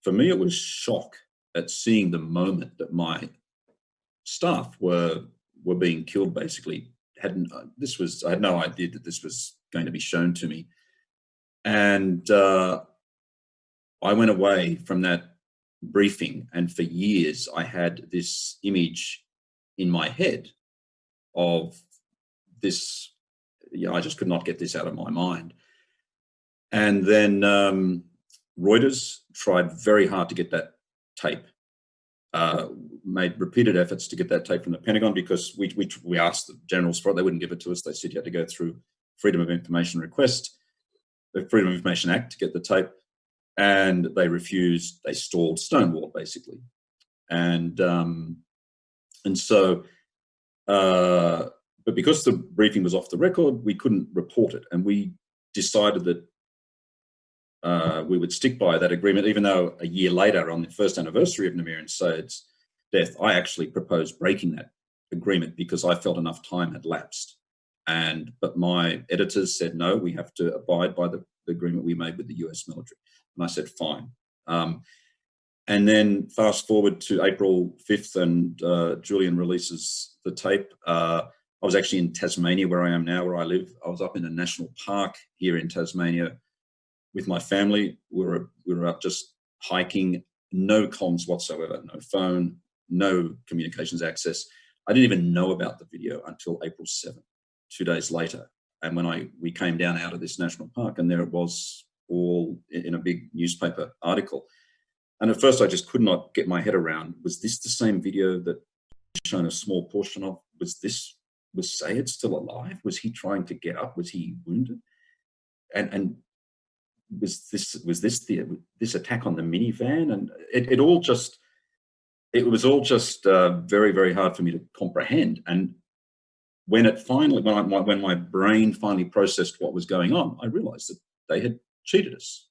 For me, it was shock at seeing the moment that my staff were being killed. Basically, I had no idea that this was going to be shown to me, and I went away from that briefing, and for years I had this image in my head of this. Yeah, I just could not get this out of my mind. And then Reuters tried very hard to get that tape. Made repeated efforts to get that tape from the Pentagon because we asked the generals for it. They wouldn't give it to us. They said you had to go through Freedom of Information request, the Freedom of Information Act to get the tape, and they refused. They stalled, stonewalled basically, and so. But because the briefing was off the record, we couldn't report it, and we decided that we would stick by that agreement, even though a year later, on the first anniversary of Namir and Sayed's death, I actually proposed breaking that agreement because I felt enough time had lapsed. But my editors said, no, we have to abide by the agreement we made with the US military. And I said, fine. And then fast forward to April 5th, and Julian releases the tape. I was actually in Tasmania, where I am now, where I live. I was up in a national park here in Tasmania with my family. We were up just hiking, no comms whatsoever, no phone, no communications access. I didn't even know about the video until April 7th, 2 days later. And when we came down out of this national park, and there it was all in a big newspaper article. And at first I just could not get my head around, was this the same video that shown a small portion of? Was Sayed still alive? Was he trying to get up? Was he wounded? And was this attack on the minivan? And it was all just very, very hard for me to comprehend. And when my brain finally processed what was going on, I realized that they had cheated us.